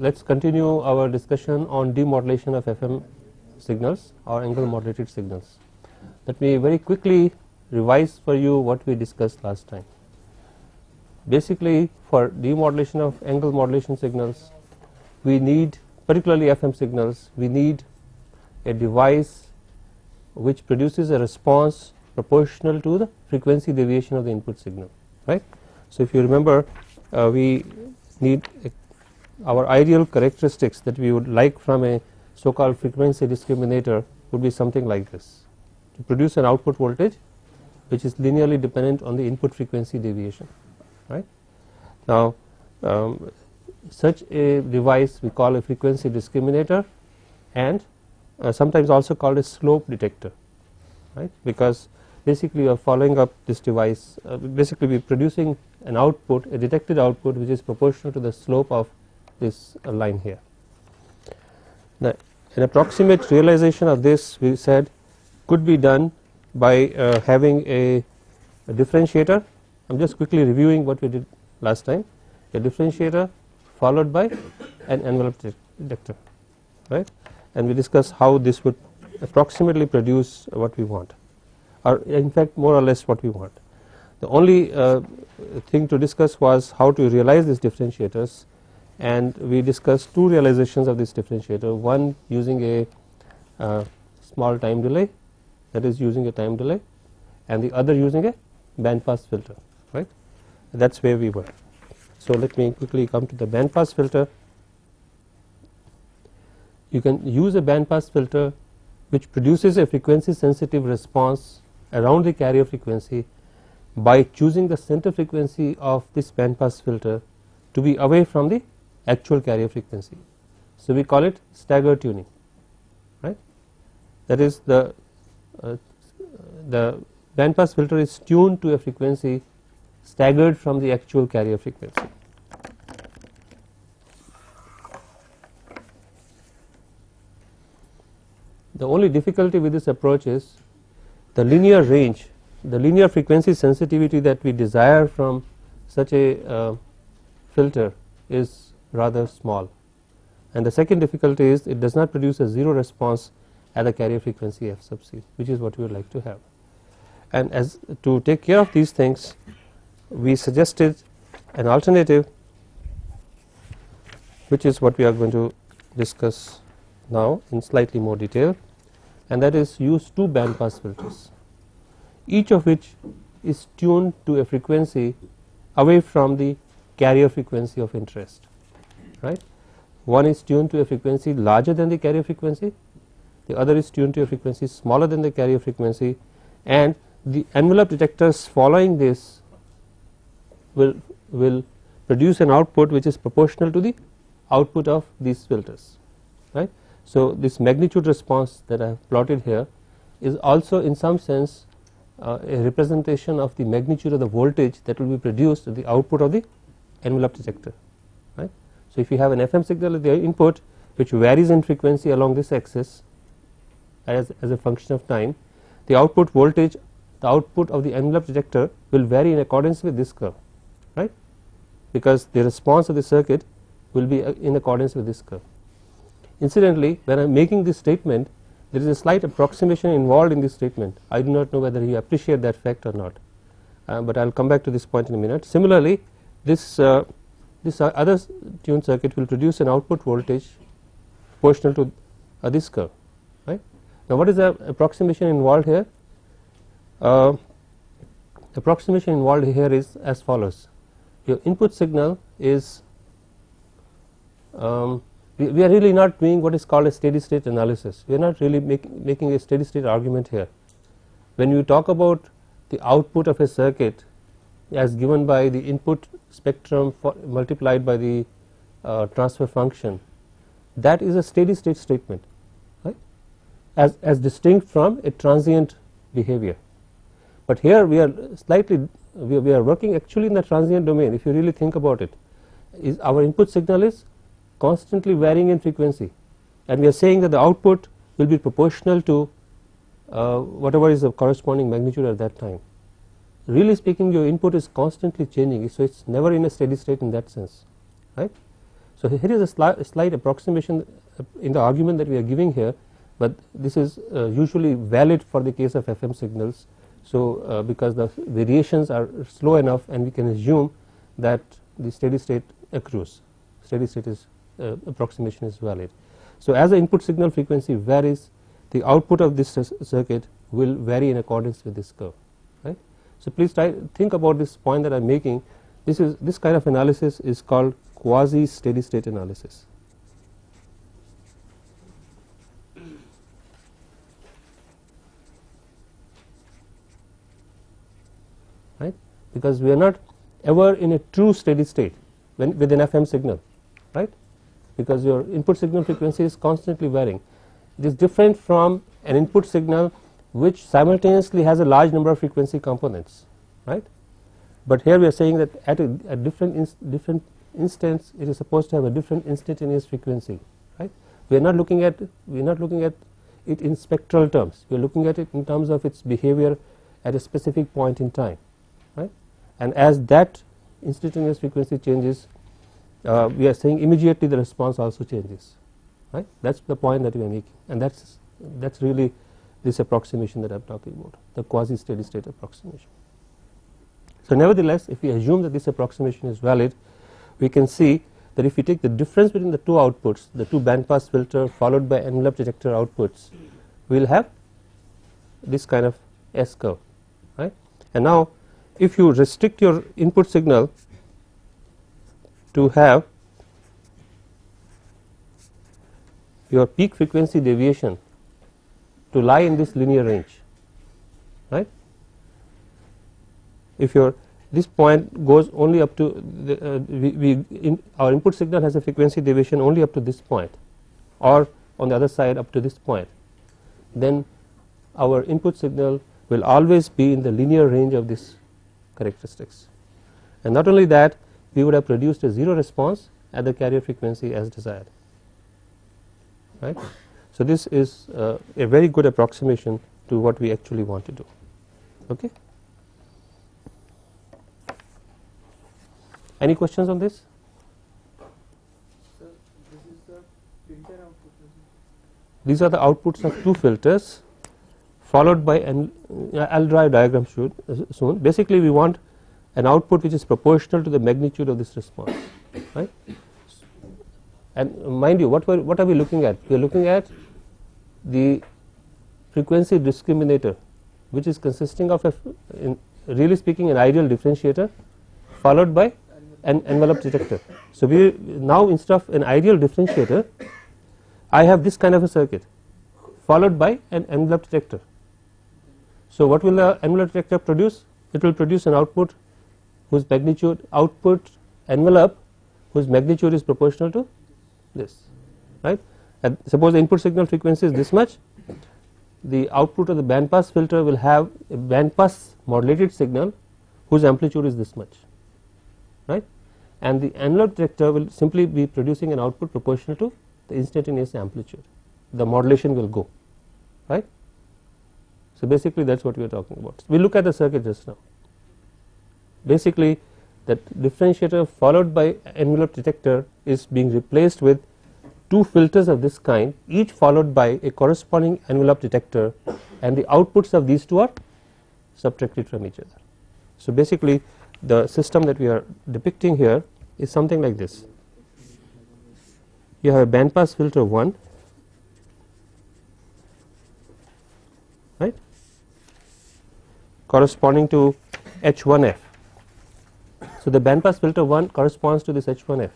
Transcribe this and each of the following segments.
let's continue our discussion on demodulation of FM signals or angle modulated signals. Let me very quickly revise for you what we discussed last time. Basically, for demodulation of angle modulation signals, we need, particularly FM signals, we need a device which produces a response proportional to the frequency deviation of the input signal, right. So, if you remember, we need our ideal characteristics that we would like from a so called frequency discriminator would be something like this, to produce an output voltage which is linearly dependent on the input frequency deviation, right. Now, such a device we call a frequency discriminator and sometimes also called a slope detector, right, because basically you are following up this device, basically we are producing an output, a detected output which is proportional to the slope of this line here. Now, an approximate realization of this we said could be done by having a differentiator. I am just quickly reviewing what we did last time, a differentiator followed by an envelope detector, right, and we discussed how this would approximately produce what we want, or in fact more or less what we want. The only thing to discuss was how to realize these differentiators, and we discussed two realizations of this differentiator, one using a small time delay, that is using a time delay, and the other using a band pass filter, right. That is where we were. So, let me quickly come to the band pass filter. You can use a band pass filter which produces a frequency sensitive response around the carrier frequency by choosing the center frequency of this band pass filter to be away from the actual carrier frequency. So, we call it staggered tuning, right. That is the band pass filter is tuned to a frequency staggered from the actual carrier frequency. The only difficulty with this approach is the linear range, the linear frequency sensitivity that we desire from such a filter is rather small, and the second difficulty is it does not produce a zero response at the carrier frequency f sub c, which is what we would like to have. And as to take care of these things, we suggested an alternative which is what we are going to discuss now in slightly more detail, and that is use two band pass filters, each of which is tuned to a frequency away from the carrier frequency of interest, right. One is tuned to a frequency larger than the carrier frequency, the other is tuned to a frequency smaller than the carrier frequency, and the envelope detectors following this will produce an output which is proportional to the output of these filters, right. So, this magnitude response that I have plotted here is also in some sense a representation of the magnitude of the voltage that will be produced at the output of the envelope detector, right. So, if you have an FM signal at the input which varies in frequency along this axis as a function of time, the output voltage, the output of the envelope detector will vary in accordance with this curve, right, because the response of the circuit will be in accordance with this curve. Incidentally, when I am making this statement, there is a slight approximation involved in this statement. I do not know whether you appreciate that fact or not, but I will come back to this point in a minute. Similarly, this other tuned circuit will produce an output voltage proportional to this curve, right. Now, what is the approximation involved here? Approximation involved here is as follows. Your input signal is we are really not doing what is called a steady state analysis. We are not really making a steady state argument here. When you talk about the output of a circuit as given by the input spectrum multiplied by the transfer function, that is a steady state statement, right, as distinct from a transient behavior. But here we are slightly we are working actually in the transient domain. If you really think about it, is our input signal is constantly varying in frequency, and we are saying that the output will be proportional to whatever is the corresponding magnitude at that time. Really speaking, your input is constantly changing, so it is never in a steady state in that sense, right. So, here is a slight approximation in the argument that we are giving here, but this is usually valid for the case of FM signals. So, because the variations are slow enough and we can assume that the steady state accrues, steady state is approximation is valid. So, as the input signal frequency varies, the output of this circuit will vary in accordance with this curve, right. So, please think about this point that I am making. This kind of analysis is called quasi steady state analysis. Right, because we are not ever in a true steady state with an FM signal, right, because your input signal frequency is constantly varying. It is different from an input signal which simultaneously has a large number of frequency components, right. But here we are saying that at a different instance it is supposed to have a different instantaneous frequency, right. We are not looking at it in spectral terms. We are looking at it in terms of its behavior at a specific point in time, right. And as that instantaneous frequency changes, we are saying immediately the response also changes, right. That is the point that we are making, and that is really this approximation that I am talking about, the quasi steady state approximation. So, nevertheless, if we assume that this approximation is valid, we can see that if we take the difference between the two outputs, the two band pass filter followed by envelope detector outputs, we will have this kind of S curve, right. And now, if you restrict your input signal to have your peak frequency deviation to lie in this linear range, right. If your this point goes only up to the, our input signal has a frequency deviation only up to this point, or on the other side up to this point, then our input signal will always be in the linear range of this characteristics. And not only that, we would have produced a 0 response at the carrier frequency as desired, right. So, this is a very good approximation to what we actually want to do. Okay. Any questions on this? Sir, this is the filter output. These are the outputs of two filters followed by an I will draw a diagram soon. Basically, we want an output which is proportional to the magnitude of this response, right. And mind you, what are we looking at? We are looking at the frequency discriminator, which is consisting of really speaking an ideal differentiator followed by an envelope detector. So, we now instead of an ideal differentiator, I have this kind of a circuit followed by an envelope detector. So, what will the envelope detector produce? It will produce an output whose magnitude envelope whose magnitude is proportional to this, right. And suppose the input signal frequency is this much, the output of the band pass filter will have a band pass modulated signal whose amplitude is this much, right, and the envelope detector will simply be producing an output proportional to the instantaneous amplitude. The modulation will go, right. So, basically that is what we are talking about. We look at the circuit just now. Basically, that differentiator followed by envelope detector is being replaced with two filters of this kind, each followed by a corresponding envelope detector, and the outputs of these two are subtracted from each other. So, basically the system that we are depicting here is something like this. You have a band pass filter 1, right, corresponding to H1F. So, the band pass filter 1 corresponds to this H1F,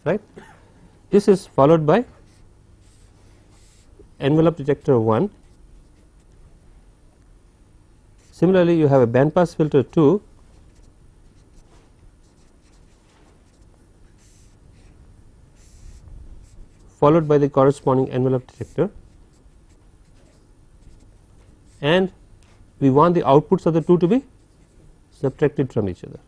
right. This is followed by envelope detector 1. Similarly, you have a band pass filter 2 followed by the corresponding envelope detector, and we want the outputs of the two to be subtracted from each other.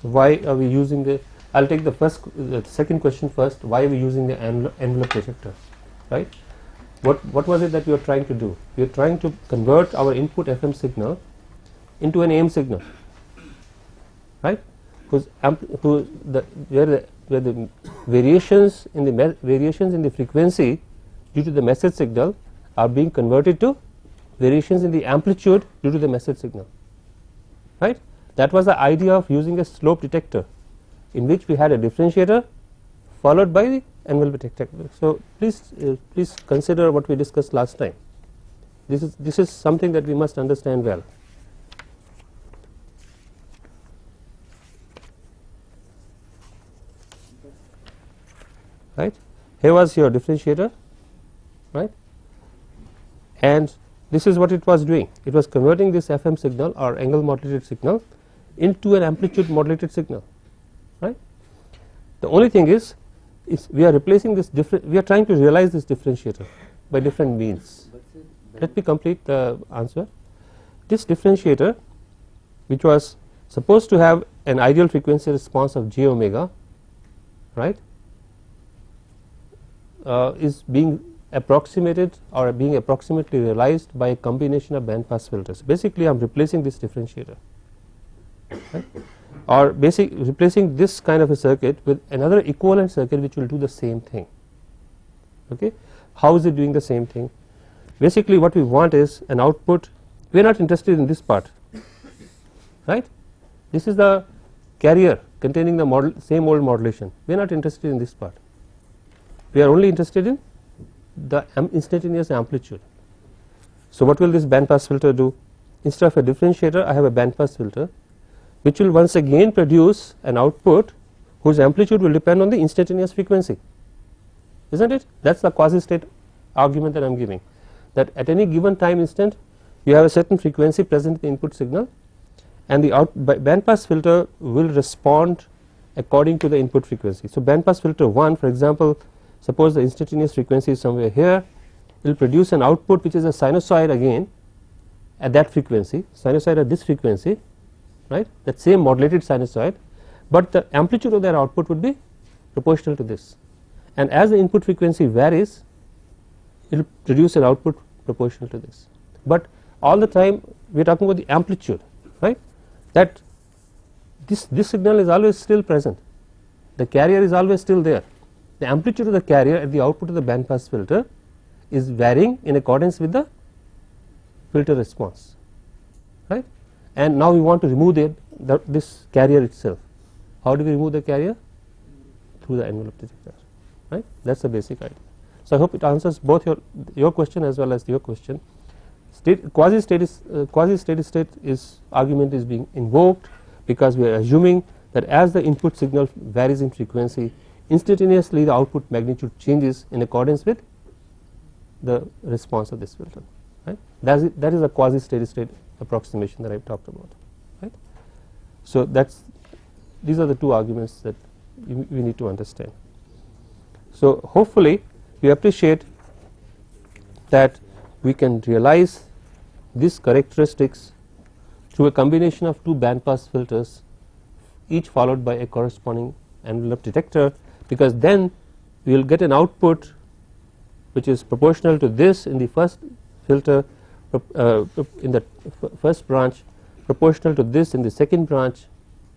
Why are we using the I'll take the second question first. Why are we using the envelope detector, right? What was it that we were trying to do? We are trying to convert our input FM signal into an AM signal, right? Where the variations in the frequency due to the message signal are being converted to variations in the amplitude due to the message signal, right? That was the idea of using a slope detector, in which we had a differentiator followed by the envelope detector. So please consider what we discussed last time. This is something that we must understand well. Right? Here was your differentiator, right? And this is what it was doing. It was converting this FM signal or angle modulated signal into an amplitude modulated signal, right? The only thing is we are replacing this we are trying to realize this differentiator by different means. Let me complete the answer. This differentiator, which was supposed to have an ideal frequency response of j omega, right, is being approximated or being approximately realized by a combination of band pass filters. Basically, I am replacing this differentiator, right, or replacing this kind of a circuit with another equivalent circuit which will do the same thing. Okay, how is it doing the same thing? Basically, what we want is an output. We are not interested in this part, right? This is the carrier containing the same old modulation. We are not interested in this part. We are only interested in the instantaneous amplitude. So what will this band pass filter do? Instead of a differentiator, I have a band pass filter which will once again produce an output whose amplitude will depend on the instantaneous frequency, isn't it? That is the quasi state argument that I am giving, that at any given time instant you have a certain frequency present in the input signal, and the band pass filter will respond according to the input frequency. So band pass filter 1, for example, suppose the instantaneous frequency is somewhere here, it will produce an output which is a sinusoid again at that frequency, sinusoid at this frequency, right, that same modulated sinusoid, but the amplitude of that output would be proportional to this, and as the input frequency varies, it will produce an output proportional to this. But all the time we are talking about the amplitude, right, that this signal is always still present, the carrier is always still there. The amplitude of the carrier at the output of the band pass filter is varying in accordance with the filter response, right, and now we want to remove this carrier itself. How do we remove the carrier? Through the envelope detector, right? That is the basic idea. So I hope it answers both your question as well as your question. Quasi steady state argument is being invoked because we are assuming that as the input signal varies in frequency, instantaneously the output magnitude changes in accordance with the response of this filter, right. That is a quasi steady state approximation that I have talked about, right. So these are the two arguments that we need to understand. So hopefully you appreciate that we can realize these characteristics through a combination of two band pass filters, each followed by a corresponding envelope detector, because then we will get an output which is proportional to this in the first filter, in the first branch, proportional to this in the second branch,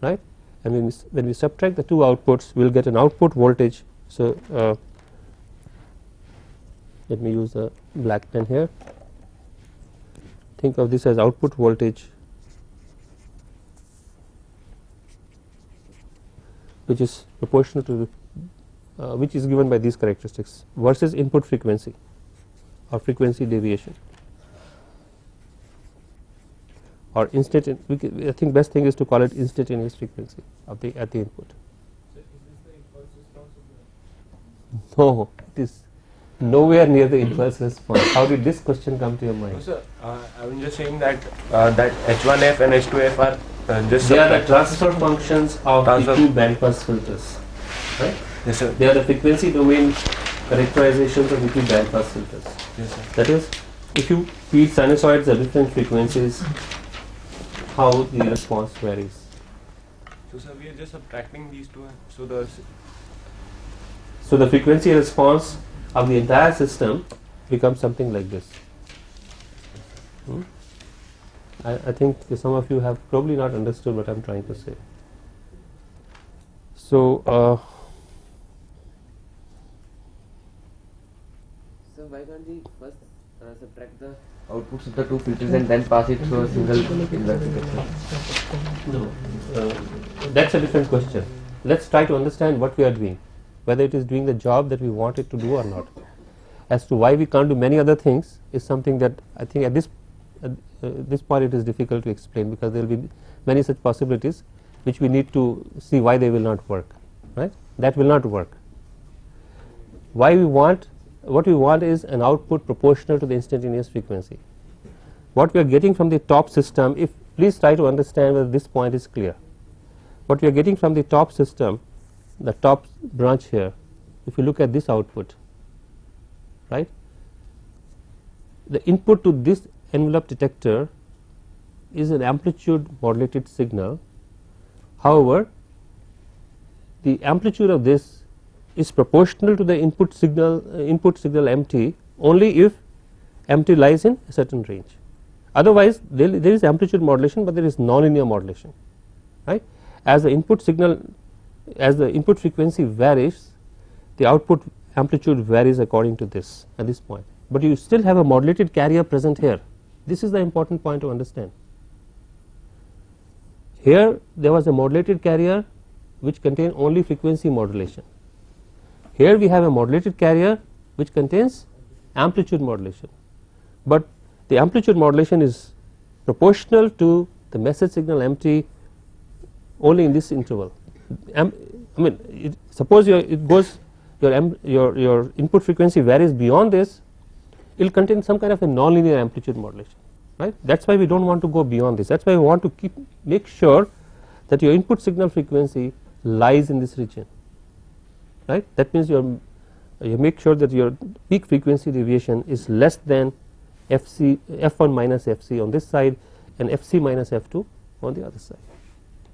right, and when we subtract the two outputs, we will get an output voltage. So let me use a black pen here. Think of this as output voltage, which is proportional to which is given by these characteristics versus input frequency or frequency deviation, or I think best thing is to call it instantaneous frequency of at the input. So is this the impulse response of the? No, it is nowhere near the impulse response. How did this question come to your mind? No, sir, I was just saying that that H1f and H2f are just they are the transfer functions of the two band pass filters, right? Yes, sir. They are the frequency domain characterizations of the two band pass filters. Yes, sir. That is, if you feed sinusoids at different frequencies, how the response varies. So sir, we are just subtracting these two. So the So the frequency response of the entire system becomes something like this. I think some of you have probably not understood what I am trying to say. So So why can't we first subtract the outputs of the two filters and then pass it through a single inverter? no, that's a different question. Let's try to understand what we are doing, whether it is doing the job that we want it to do or not. As to why we can't do many other things is something that I think at this point it is difficult to explain, because there will be many such possibilities which we need to see why they will not work, right? That will not work. What we want is an output proportional to the instantaneous frequency. What we are getting from the top system, if please try to understand whether this point is clear. What we are getting from the top system, the top branch here, if you look at this output, right, the input to this envelope detector is an amplitude modulated signal. However, the amplitude of this is proportional to the input signal MT only if MT lies in a certain range. Otherwise, there is amplitude modulation, but there is nonlinear modulation, right? As the input frequency varies, the output amplitude varies according to this at this point, but you still have a modulated carrier present here. This is the important point to understand. Here there was a modulated carrier which contained only frequency modulation. Here we have a modulated carrier which contains amplitude modulation, but the amplitude modulation is proportional to the message signal MT only in this interval. Suppose your input frequency varies beyond this, it will contain some kind of a nonlinear amplitude modulation, right? That is why we do not want to go beyond this. That is why we want to make sure that your input signal frequency lies in this region, right? That means you make sure that your peak frequency deviation is less than f1 minus fc on this side and fc minus f2 on the other side,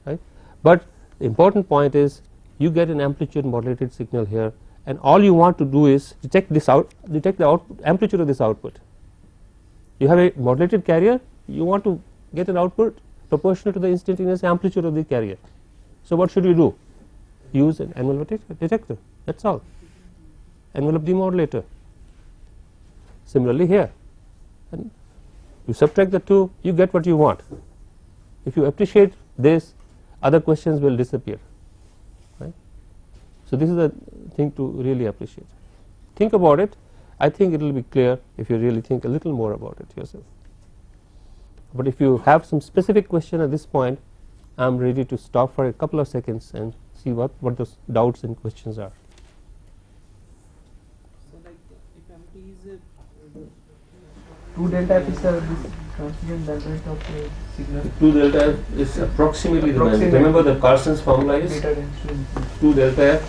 right? But the important point is you get an amplitude modulated signal here, and all you want to do is detect the amplitude of this output. You have a modulated carrier, you want to get an output proportional to the instantaneous amplitude of the carrier. So what should you do? Use an envelope detector, that is all, envelope demodulator. Similarly here, and you subtract the two, you get what you want. If you appreciate this, other questions will disappear, right? So this is a thing to really appreciate. Think about it. I think it will be clear if you really think a little more about it yourself. But if you have some specific question at this point, I am ready to stop for a couple of seconds and see what those doubts and questions are. So like if MT is 2 delta f is the transmission bandwidth of the signal. 2 delta f is approximately the bandwidth. Remember the Carson's formula is Beta tends to 2 delta f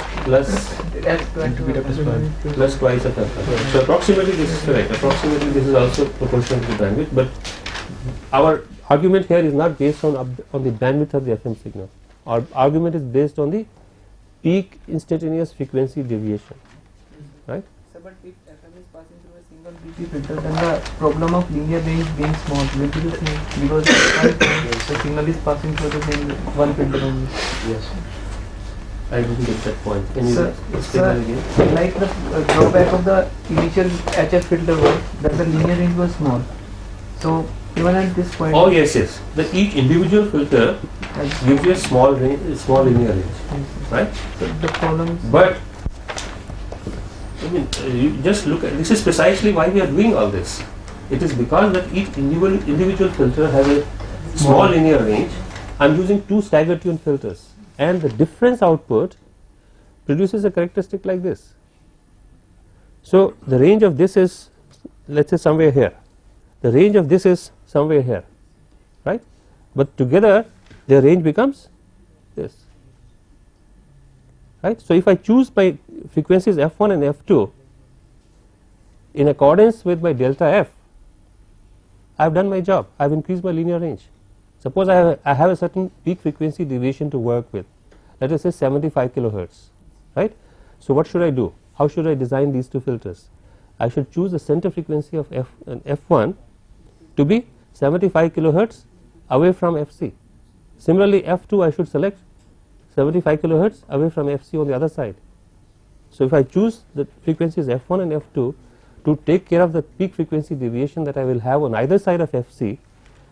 plus twice of f. So approximately this is correct. Approximately this is also proportional to the bandwidth, but our argument here is not based on the bandwidth of the FM signal. Our argument is based on the peak instantaneous frequency deviation, right? So but if FM is passing through a single DC filter, then the problem of linear range being small will be the same, because the signal is passing through the same one filter only. Yes. I didn't get that point. Can you Sir, explain that again? Like the drawback of the initial HF filter was that the linear range was small. So even at this point, Oh yes, yes. Each individual filter gives you a small linear range, right? so the problem is But you just look at this is precisely why we are doing all this. It is because that each individual filter has a small linear range. I am using 2 stagger tune filters, and the difference output produces a characteristic like this. So the range of this is, let us say, somewhere here. The range of this is somewhere here, right? But together their range becomes this, right? So if I choose my frequencies f1 and f2 in accordance with my delta f, I have done my job. I have increased my linear range. Suppose I have a certain peak frequency deviation to work with, let us say 75 kilohertz, right. So what should I do? How should I design these two filters? I should choose the center frequency of F1 to be 75 kilohertz away from FC. Similarly, F2 I should select 75 kilohertz away from FC on the other side. So if I choose the frequencies F1 and F2 to take care of the peak frequency deviation that I will have on either side of FC,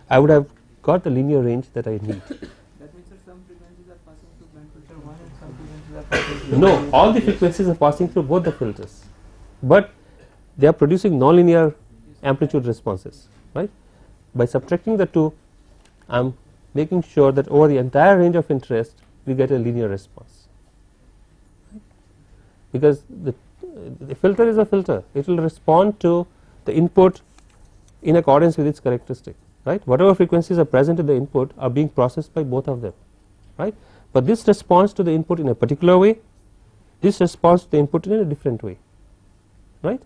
I would have got the linear range that I need. That means that some frequencies are passing through band filter 1 and some frequencies are passing through. No, all the frequencies are passing through both the filters, but they are producing nonlinear amplitude responses, right. By subtracting the two, I am making sure that over the entire range of interest we get a linear response, because the filter is a filter. It will respond to the input in accordance with its characteristic, right. Whatever frequencies are present in the input are being processed by both of them, right. But this responds to the input in a particular way, this responds to the input in a different way, right.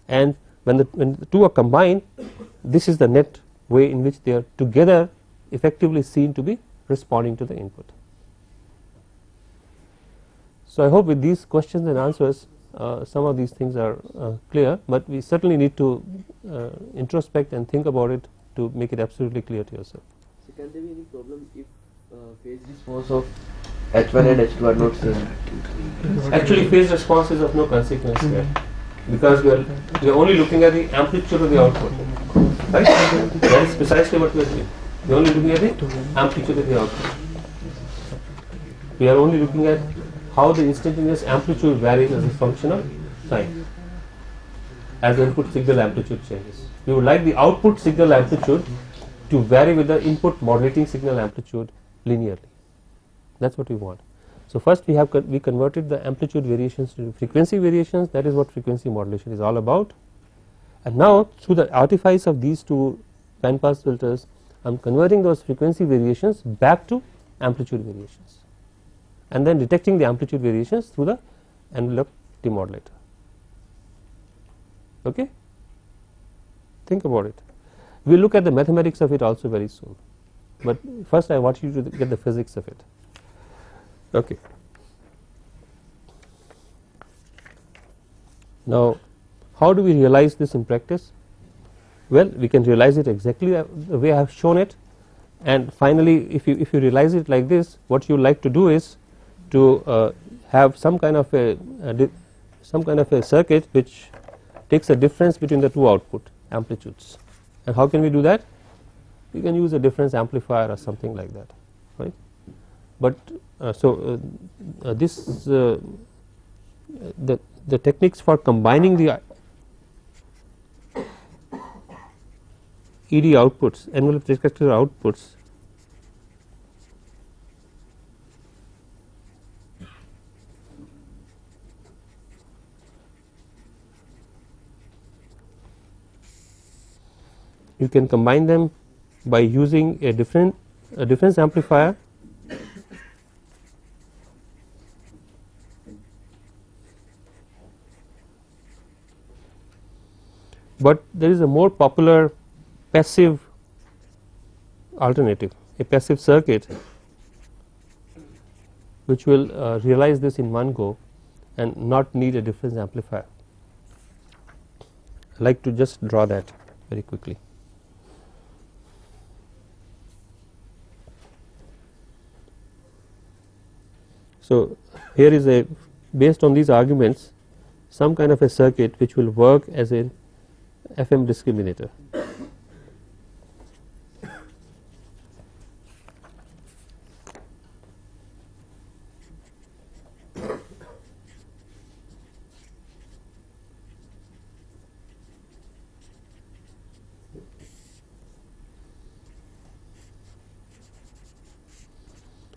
And when the two are combined, this is the net way in which they are together effectively seen to be responding to the input. So I hope with these questions and answers some of these things are clear, but we certainly need to introspect and think about it to make it absolutely clear to yourself. So can there be any problem if phase response of H1 and H2 are not same? Actually, phase response is of no consequence here, because we are only looking at the amplitude of the output, right. That is precisely what we are doing. We are only looking at the amplitude of the output. We are only looking at how the instantaneous amplitude varies as a function of time as the input signal amplitude changes. We would like the output signal amplitude to vary with the input modulating signal amplitude linearly. That is what we want. So first we converted the amplitude variations to frequency variations. That is what frequency modulation is all about. And now through the artifice of these two band pass filters, I am converting those frequency variations back to amplitude variations, and then detecting the amplitude variations through the envelope demodulator. Okay? Think about it. We will look at the mathematics of it also very soon, but first I want you to get the physics of it. Okay. Now, how do we realize this in practice? Well, we can realize it exactly the way I have shown it, and finally if you realize it like this, what you like to do is to have some kind of a circuit which takes a difference between the two output amplitudes. And how can we do that? We can use a difference amplifier or something like that, right. But the techniques for combining the ED outputs, envelope detector outputs, you can combine them by using a difference amplifier but there is a more popular passive alternative, a passive circuit which will realize this in one go and not need a difference amplifier. I like to just draw that very quickly. So here is a, based on these arguments, some kind of a circuit which will work as an FM discriminator.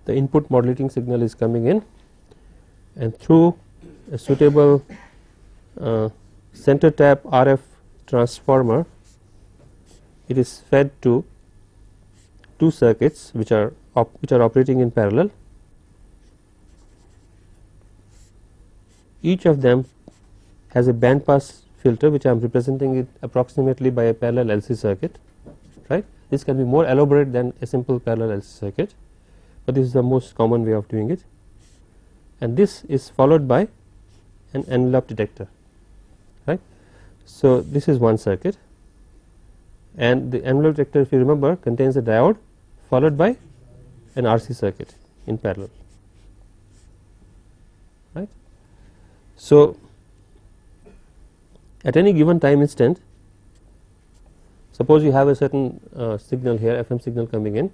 The input modulating signal is coming in, and through a suitable center tap RF transformer it is fed to two circuits which are operating in parallel. Each of them has a band pass filter which I am representing it approximately by a parallel LC circuit, right. This can be more elaborate than a simple parallel LC circuit, but this is the most common way of doing it, and this is followed by an envelope detector, right. So, this is one circuit, and the envelope detector, if you remember, contains a diode followed by an RC circuit in parallel, right. So, at any given time instant, suppose you have a certain signal here, FM signal coming in,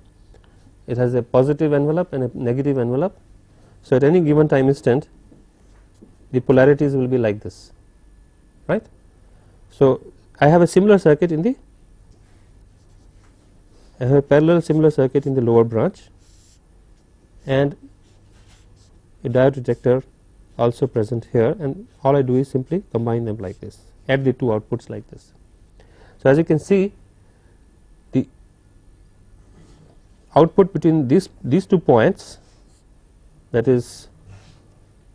it has a positive envelope and a negative envelope. So, at any given time instant, the polarities will be like this, right. So, I have a similar circuit in the, I have a parallel similar circuit in the lower branch and a diode detector also present here, and all I do is simply combine them like this, add the two outputs like this. So, as you can see, the output between these 2 points, that is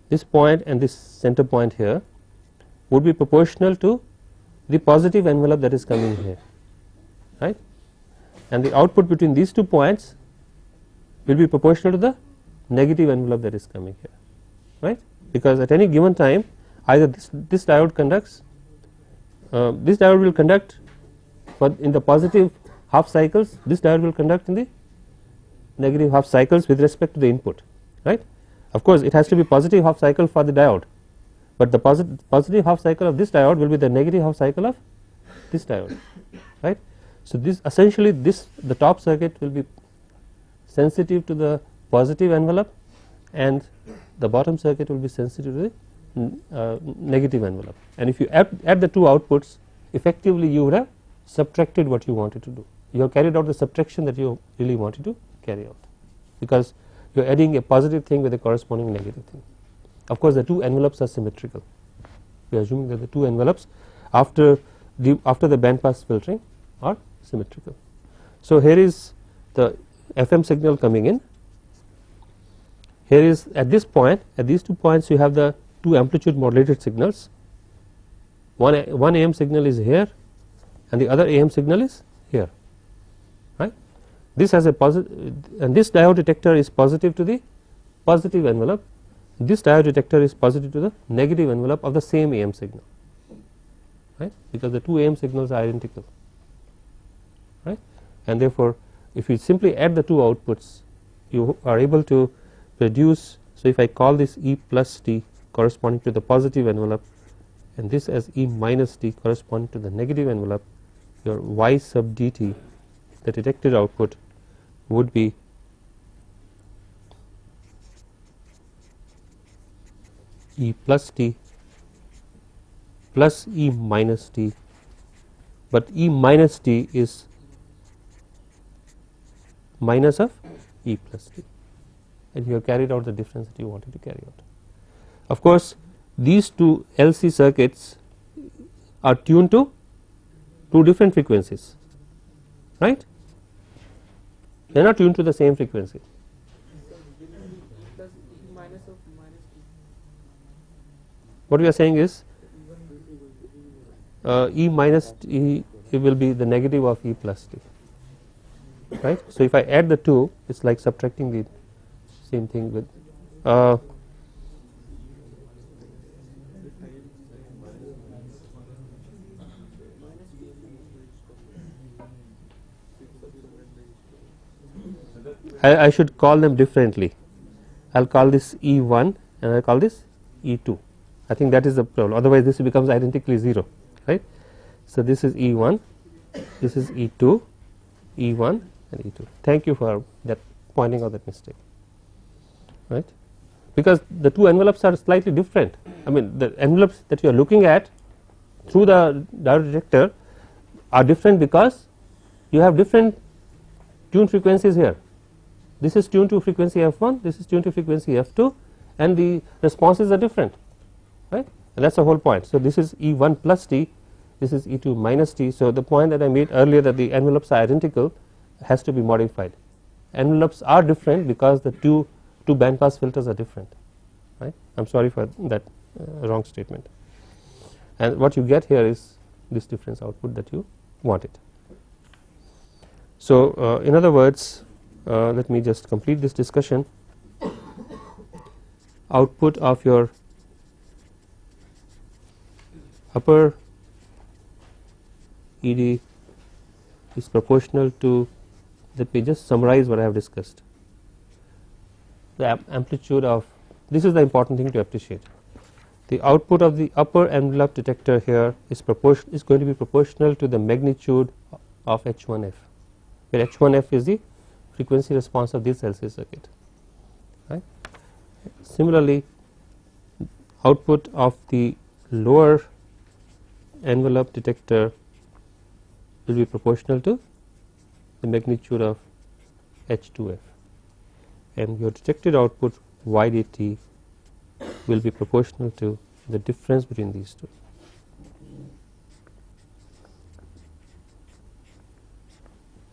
this point and this center point here, would be proportional to the positive envelope that is coming here, right, and the output between these 2 points will be proportional to the negative envelope that is coming here, right, because at any given time either this diode conducts, this diode will conduct for in the positive half cycles, this diode will conduct in the negative half cycles with respect to the input, right. Of course, it has to be positive half cycle for the diode, but the positive half cycle of this diode will be the negative half cycle of this diode, right. So, this essentially the top circuit will be sensitive to the positive envelope and the bottom circuit will be sensitive to the negative envelope, and if you add the two outputs, effectively you would have subtracted what you wanted to do. You have carried out the subtraction that you really wanted to carry out, because you are adding a positive thing with a corresponding negative thing. Of course, the two envelopes are symmetrical. We are assuming that the two envelopes after the band pass filtering are symmetrical. So, here is the FM signal coming in. Here is at this point, at these 2 points you have the 2 amplitude modulated signals. One AM signal is here and the other AM signal is here, right. This has a positive, and this diode detector is positive to the positive envelope, this diode detector is positive to the negative envelope of the same AM signal, right, because the 2 AM signals are identical, right, and therefore, if you simply add the 2 outputs, you are able to produce. So, if I call this E plus T corresponding to the positive envelope and this as E minus T corresponding to the negative envelope, your Y sub dt, the detected output, would be E plus T plus E minus T, but E minus T is minus of E plus T, and you have carried out the difference that you wanted to carry out. Of course, these 2 LC circuits are tuned to 2 different frequencies, right. They are not tuned to the same frequency. What we are saying is E minus T will be the negative of E plus T, right. So, if I add the 2, it is like subtracting the same thing with I should call them differently. I will call this E1 and I will call this E2. I think that is the problem, otherwise this becomes identically 0, right. So, this is E1, this is E2, E1 and E2. Thank you for that pointing out that mistake, right, because the 2 envelopes are slightly different. I mean, the envelopes that you are looking at through the diode detector are different because you have different tune frequencies here. This is tuned to frequency F1, this is tuned to frequency F2, and the responses are different, right, and that is the whole point. So, this is E1 plus T, this is E2 minus T. So, the point that I made earlier that the envelopes are identical has to be modified. Envelopes are different because the two band pass filters are different, right. I am sorry for that wrong statement, and what you get here is this difference output that you wanted. So, in other words, let me just complete this discussion. Output of your upper ED is proportional to, let me just summarize what I have discussed. The amplitude of, this is the important thing to appreciate. The output of the upper envelope detector here is going to be proportional to the magnitude of H1F, where H1F is the frequency response of this LC circuit. Right. Similarly, output of the lower envelope detector will be proportional to the magnitude of H2F, and your detected output YDT will be proportional to the difference between these two.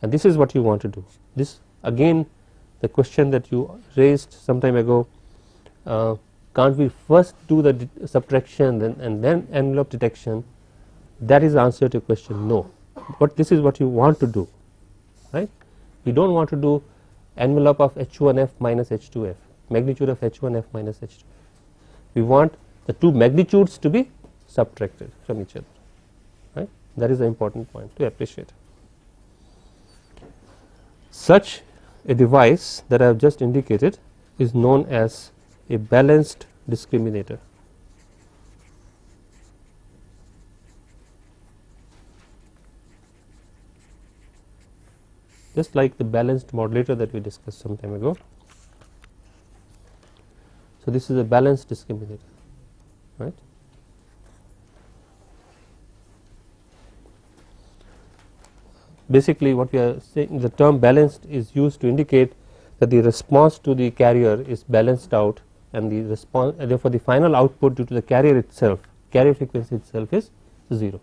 And this is what you want to do. This again, the question that you raised some time ago, can't we first do the subtraction and then envelope detection? That is the answer to question no. But this is what you want to do, right? You don't want to do envelope of H1F minus H2F, magnitude of H1F minus H2F. We want the two magnitudes to be subtracted from each other, right? That is the important point to appreciate. Such a device that I have just indicated is known as a balanced discriminator. Just like the balanced modulator that we discussed some time ago. So, this is a balanced discriminator, right. Basically what we are saying, the term balanced is used to indicate that the response to the carrier is balanced out, and the response, therefore the final output due to the carrier itself, carrier frequency itself is 0.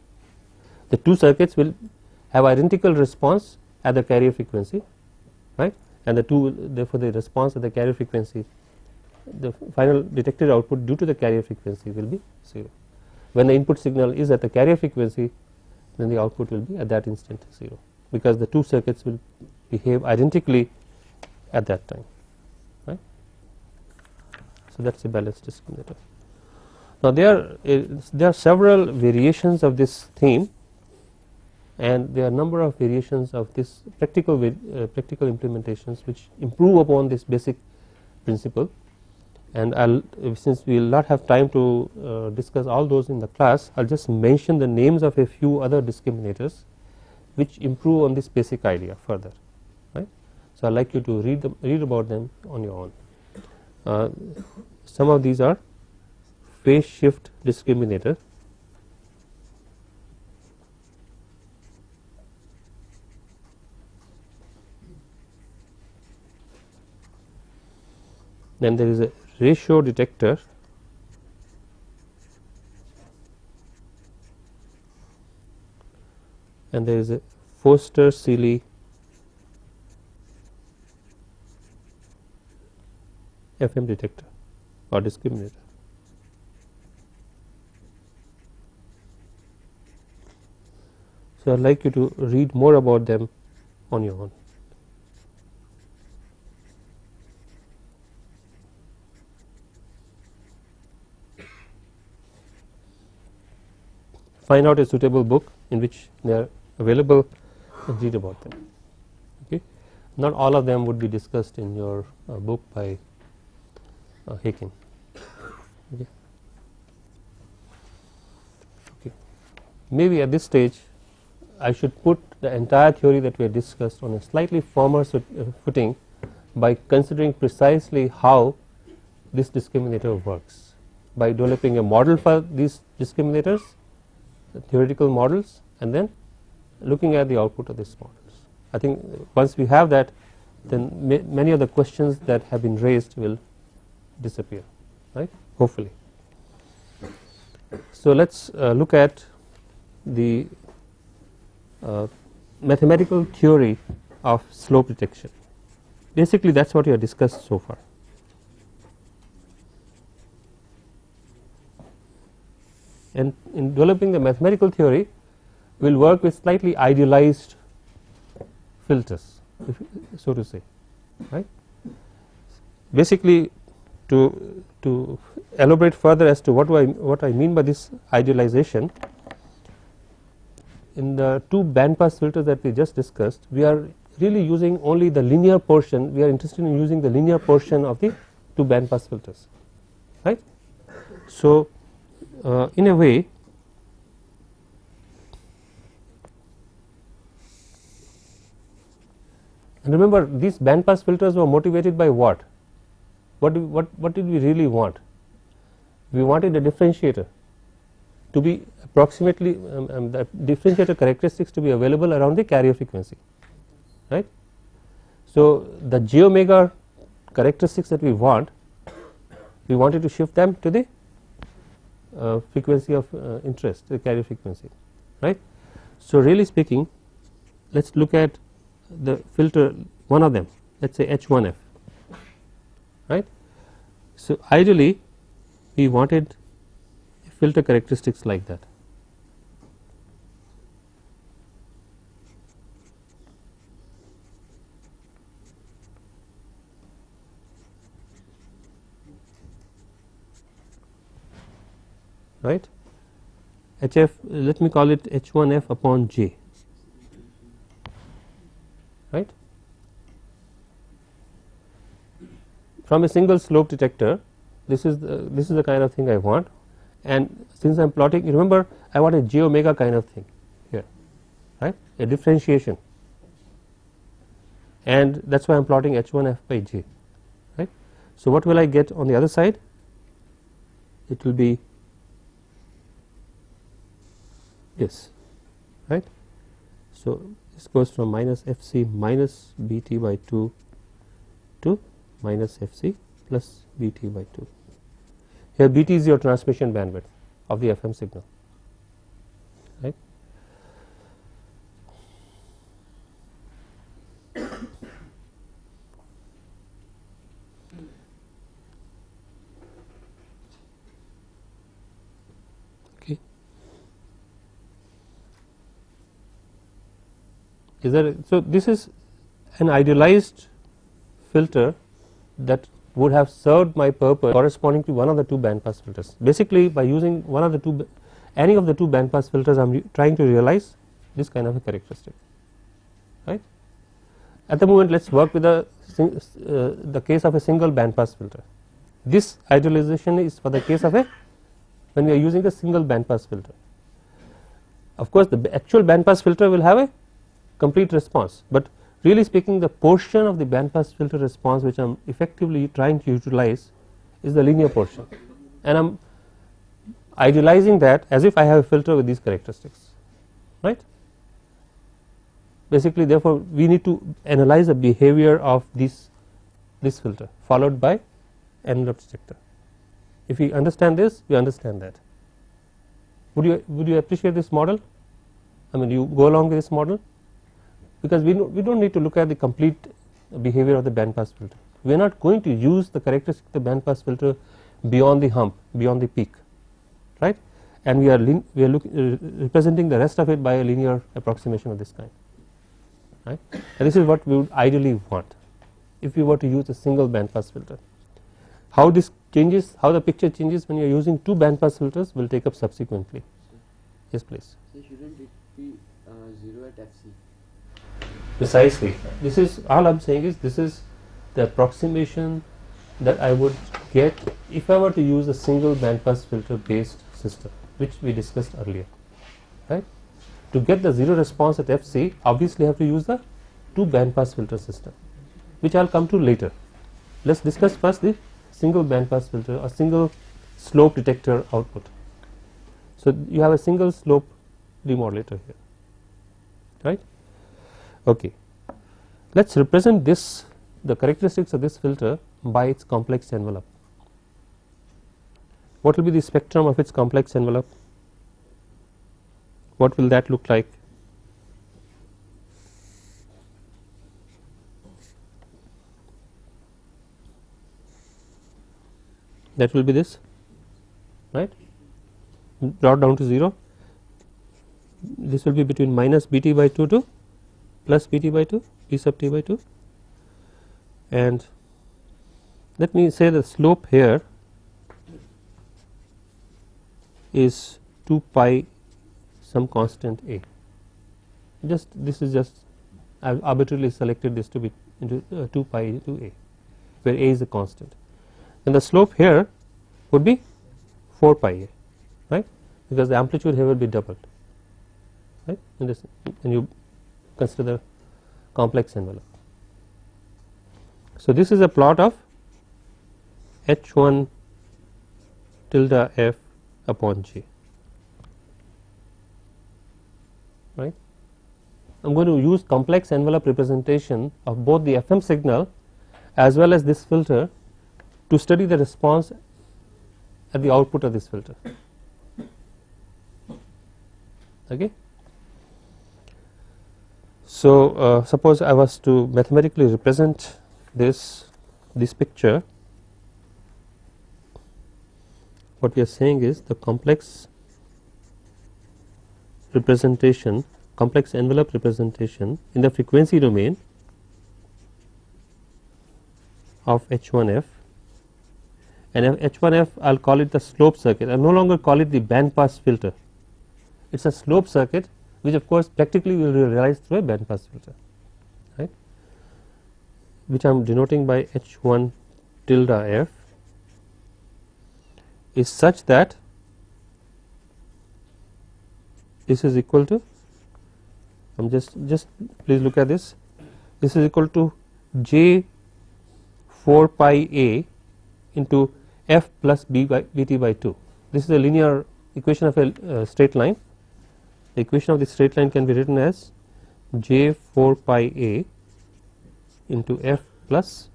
The two circuits will have identical response at the carrier frequency, right, and the two, therefore the response at the carrier frequency, the final detected output due to the carrier frequency will be 0. When the input signal is at the carrier frequency, then the output will be at that instant 0, because the two circuits will behave identically at that time, right. So, that is a balanced discriminator. Now, there are several variations of this theme, and there are number of variations of this practical implementations which improve upon this basic principle. And since we will not have time to discuss all those in the class, I will just mention the names of a few other discriminators which improve on this basic idea further, right. So, I would like you to read about them on your own. Some of these are phase shift discriminator, then there is a ratio detector, and there is a Foster-Seeley FM detector or discriminator. So, I would like you to read more about them on your own. Find out a suitable book in which they are available and read about them. Okay. Not all of them would be discussed in your book by Haken. Okay. Okay. Maybe at this stage I should put the entire theory that we have discussed on a slightly firmer footing by considering precisely how this discriminator works, by developing a model for these discriminators, the theoretical models, and then looking at the output of these models. I think once we have that, then many of the questions that have been raised will disappear, right, hopefully. So, let us look at the mathematical theory of slope detection. Basically, that is what we have discussed so far. And in developing the mathematical theory, we will work with slightly idealized filters, so to say, right. Basically, to elaborate further as to what I mean by this idealization, in the two band pass filters that we just discussed, we are really using only the linear portion. We are interested in using the linear portion of the two band pass filters, right. So, in a way, and remember, these band pass filters were motivated by what? What did we really want? We wanted a differentiator to be approximately the differentiator characteristics to be available around the carrier frequency, right. So, the j omega characteristics that we wanted to shift them to the frequency of interest, the carrier frequency, right. So, really speaking, let us look at the filter, one of them, let us say H1f, right. So, ideally we wanted filter characteristics like that. Right, HF, let me call it H1f upon j, right. From a single slope detector, this is the kind of thing I want, and since I am plotting, remember I want a j omega kind of thing here, right, a differentiation, and that is why I am plotting H1f by j, right. So, what will I get on the other side? It will be this, right. So, this goes from minus Fc minus Bt by 2 to minus Fc plus Bt by 2. Here Bt is your transmission bandwidth of the FM signal, right. Okay. Is there, so this is an idealized filter that would have served my purpose corresponding to one of the two band pass filters. Basically, by using one of the two, any of the two band pass filters, I am trying to realize this kind of a characteristic, right. At the moment, let us work with the case of a single band pass filter. This idealization is for the case of when we are using a single band pass filter. Of course, the actual band pass filter will have a complete response, but really speaking, the portion of the band pass filter response which I am effectively trying to utilize is the linear portion, and I am idealizing that as if I have a filter with these characteristics, right. Basically, therefore, we need to analyze the behavior of this filter followed by envelope detector. If we understand this, we understand that. Would you appreciate this model? I mean, you go along with this model, because we do not need to look at the complete behavior of the band pass filter. We are not going to use the characteristic of the band pass filter beyond the hump, beyond the peak, right, and we are representing the rest of it by a linear approximation of this kind, right, and this is what we would ideally want if we were to use a single band pass filter. How this changes, how the picture changes when you are using two band pass filters, we will take up subsequently. Yes, please. So, shouldn't it be 0 at Fc? Precisely. This is all I am saying, is this is the approximation that I would get if I were to use a single band pass filter based system, which we discussed earlier, right. To get the 0 response at Fc, obviously I have to use the two band pass filter system, which I will come to later. Let us discuss first the single band pass filter or single slope detector output. So, you have a single slope demodulator here, right. Okay. Let us represent this, the characteristics of this filter, by its complex envelope. What will be the spectrum of its complex envelope? What will that look like? That will be this, right, brought down to 0. This will be between minus Bt by 2 to plus Bt by 2, B sub t by 2, and let me say the slope here is 2 pi some constant a. Just this is just I have arbitrarily selected this to be into 2 pi to a, where a is a constant, and the slope here would be 4 pi a, right, because the amplitude here will be doubled, right, in this, and you consider the complex envelope. So this is a plot of H1 tilde f upon j, right. I am going to use complex envelope representation of both the FM signal as well as this filter to study the response at the output of this filter. Okay. So suppose I was to mathematically represent this picture, what we are saying is the complex representation, complex envelope representation in the frequency domain of H1f, and H1f I will call it the slope circuit. I will no longer call it the band pass filter. It is a slope circuit which of course practically will be realized through a band pass filter, right, which I am denoting by H1 tilde f is such that this is equal to, I am just please look at this, this is equal to j 4 pi a into f plus bt by 2. This is a linear equation of a straight line. The equation of the straight line can be written as j 4 pi a into f plus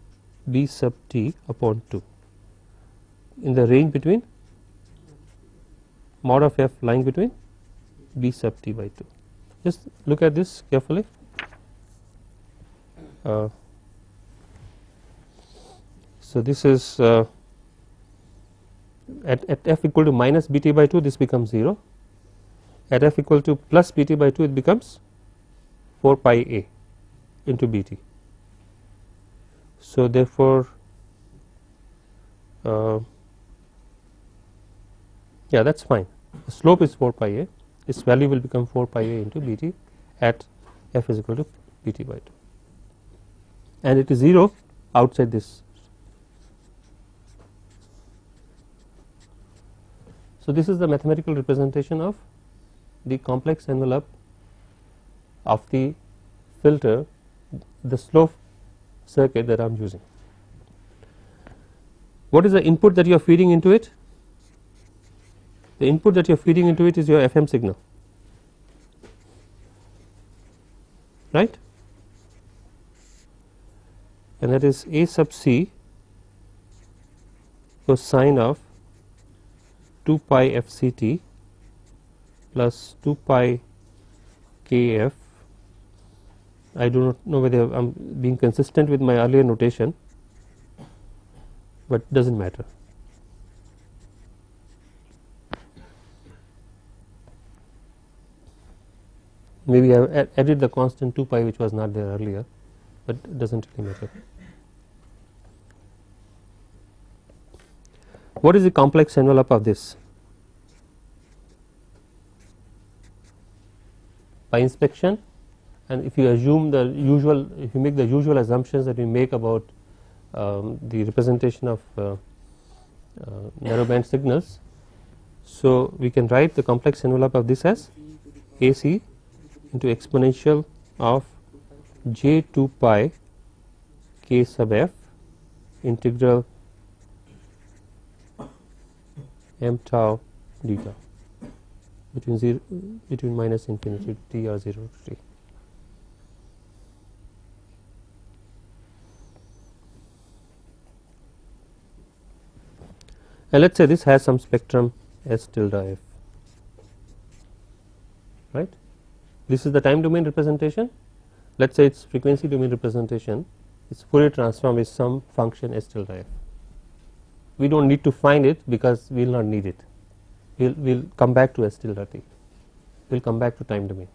b sub t upon 2 in the range between mod of f lying between b sub t by 2. Just look at this carefully. So this is at f equal to minus bt by 2 this becomes 0, at f equal to plus bt by 2 it becomes 4 pi a into bt. So therefore yeah, that is fine. The slope is 4 pi a, its value will become 4 pi a into bt at f is equal to bt by 2, and it is 0 outside this. So this is the mathematical representation of the complex envelope of the filter, the slope circuit that I am using. What is the input that you are feeding into it? The input that you are feeding into it is your FM signal, right, and that is a sub c cosine of 2 pi fct plus 2 pi kf. I do not know whether I am being consistent with my earlier notation, but does not matter. Maybe I have added the constant 2 pi which was not there earlier, but it does not really matter. What is the complex envelope of this? By inspection, and if you assume the usual, if you make the usual assumptions that we make about the representation of narrowband signals, so we can write the complex envelope of this as AC into exponential of j 2 pi k sub f integral m tau d tau between minus infinity to t or 0 to t. And let us say this has some spectrum S tilde f, right. This is the time domain representation. Let us say its frequency domain representation, its Fourier transform is some function S tilde f. We do not need to find it because we will not need it. We will come back to S tilde t, we will come back to time domain.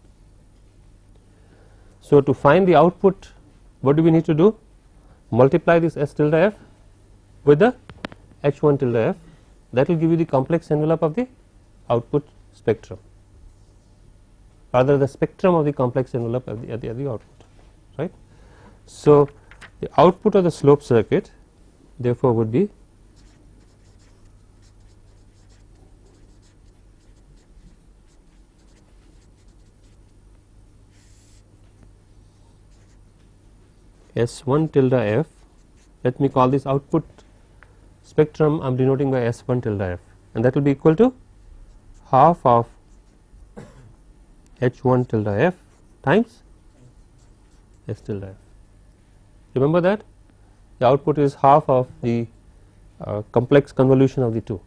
So to find the output what do we need to do? Multiply this S tilde f with the H1 tilde f, that will give you the complex envelope of the output spectrum, rather the spectrum of the complex envelope of the output, right. So, the output of the slope circuit therefore would be S1 tilde f. Let me call this output spectrum, I am denoting by S1 tilde f, and that will be equal to half of H1 tilde f times S tilde f. Remember that the output is half of the complex convolution of the two,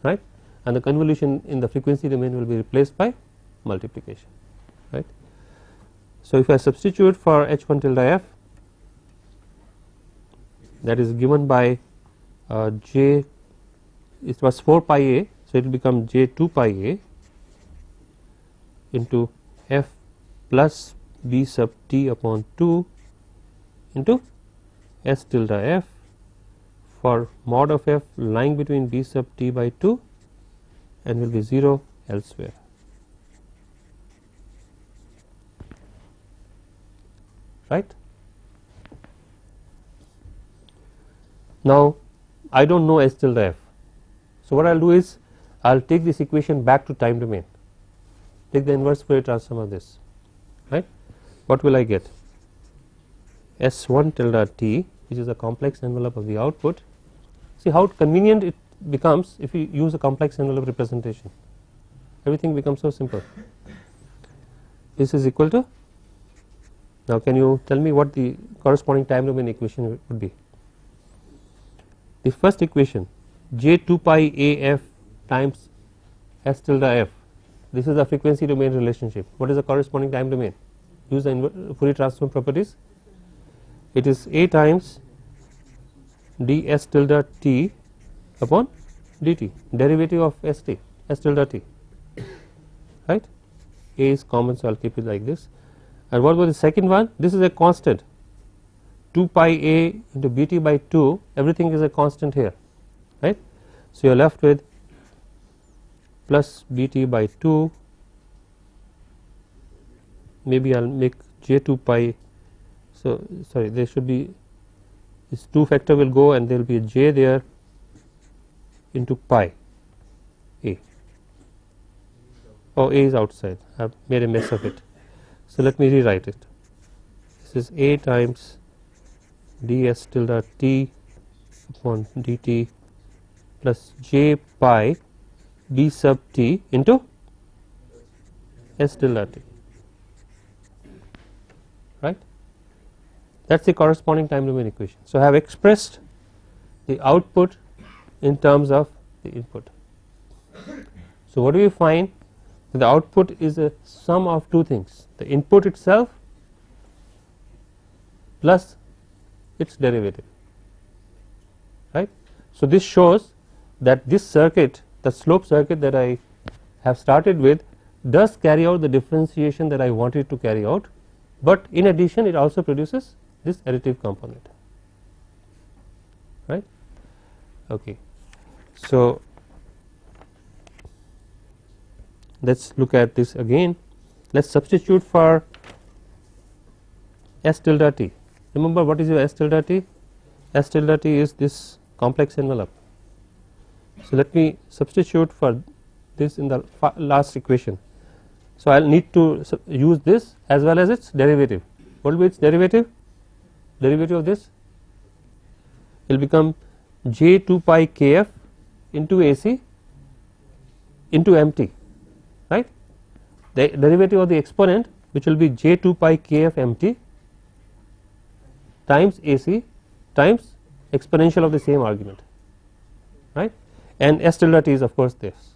right, and the convolution in the frequency domain will be replaced by multiplication, right. So, if I substitute for H1 tilde f, that is given by j, it was 4 pi a, so it will become j 2 pi a into f plus b sub t upon 2 into S tilde f for mod of f lying between b sub t by 2 and will be 0 elsewhere. Right. Now, I do not know S tilde f. So, what I will do is I will take this equation back to time domain, take the inverse Fourier transform of this, right. What will I get? S1 tilde t, which is a complex envelope of the output. See how convenient it becomes if you use a complex envelope representation, everything becomes so simple. This is equal to, now can you tell me what the corresponding time domain equation would be? The first equation, j 2 pi a f times S tilde f, this is a frequency domain relationship. What is the corresponding time domain? Use the Fourier transform properties. It is a times d S tilde t upon dt, derivative of S tilde t, right. A is common, so I will keep it like this. And what was the second one? This is a constant, 2 pi a into bt by 2, everything is a constant here, right. So, you are left with plus bt by 2, maybe I will make j 2 pi. So, sorry, there should be this 2 factor will go and there will be a j there into pi a. Oh, a is outside, I have made a mess of it. So, let me rewrite it. This is a times ds tilde t upon dt plus j pi b sub t into S tilde t, right. That is the corresponding time domain equation. So, I have expressed the output in terms of the input. So, what do you find? The output is a sum of two things, the input itself plus its derivative, right. So, this shows that this circuit, the slope circuit that I have started with, does carry out the differentiation that I wanted to carry out, but in addition it also produces this additive component, right. Okay. So, let us look at this again. Let us substitute for S tilde t. Remember what is your S tilde t? S tilde t is this complex envelope. So, let me substitute for this in the last equation. So, I will need to use this as well as its derivative. What will be its derivative? Derivative of this will become j 2 pi kf into AC into mt, right. The derivative of the exponent, which will be j 2 pi kf mt times AC times exponential of the same argument, right, and S tilde t is of course this.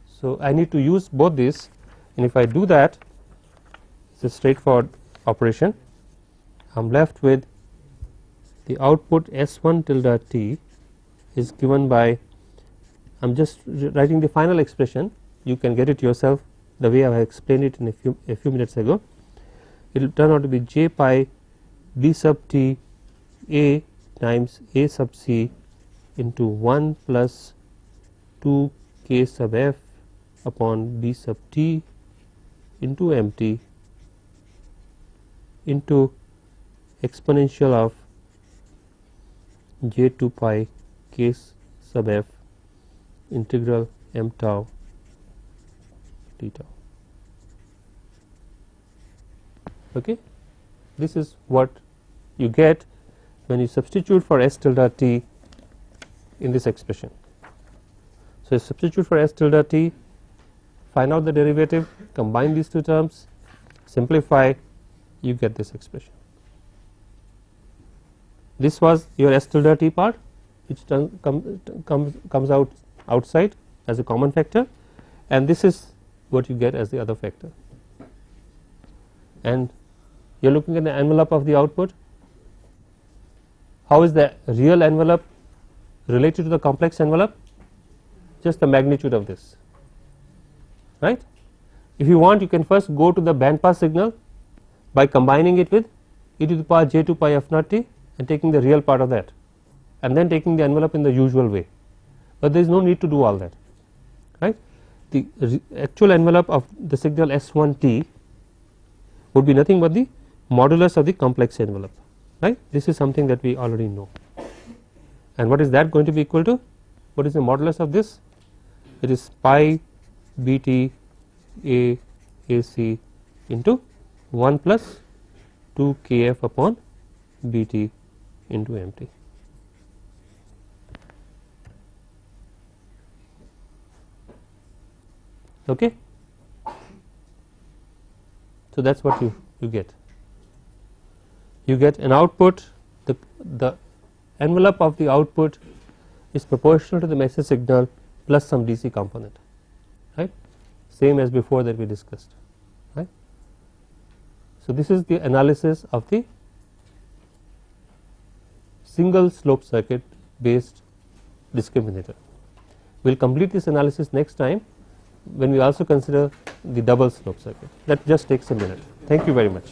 So, I need to use both these, and if I do that, it is a straightforward operation. I am left with the output S1 tilde t is given by, I am just writing the final expression, you can get it yourself the way I have explained it in a few minutes ago. It will turn out to be j pi B sub t A times A sub c into 1 plus 2 k sub f upon B sub t into mt into exponential of j 2 pi k sub f integral m tau d tau. Okay. This is what you get when you substitute for s tilde t in this expression. So, you substitute for s tilde t, find out the derivative, combine these two terms, simplify, you get this expression. This was your s tilde t part, which comes out outside as a common factor, and this is what you get as the other factor. And you are looking at the envelope of the output. How is the real envelope related to the complex envelope? Just the magnitude of this, right. If you want, you can first go to the band pass signal by combining it with e to the power j 2 pi f naught t and taking the real part of that, and then taking the envelope in the usual way, but there is no need to do all that, right. The actual envelope of the signal S1 t would be nothing but the modulus of the complex envelope, right. This is something that we already know. And what is that going to be equal to? What is the modulus of this? It is pi bt a ac into 1 plus 2 kf upon bt into mt. Okay. So, that is what you get. You get an output, the envelope of the output is proportional to the message signal plus some DC component, right, same as before that we discussed, right. So, this is the analysis of the single slope circuit based discriminator. We will complete this analysis next time when we also consider the double slope circuit. That just takes a minute. Thank you very much.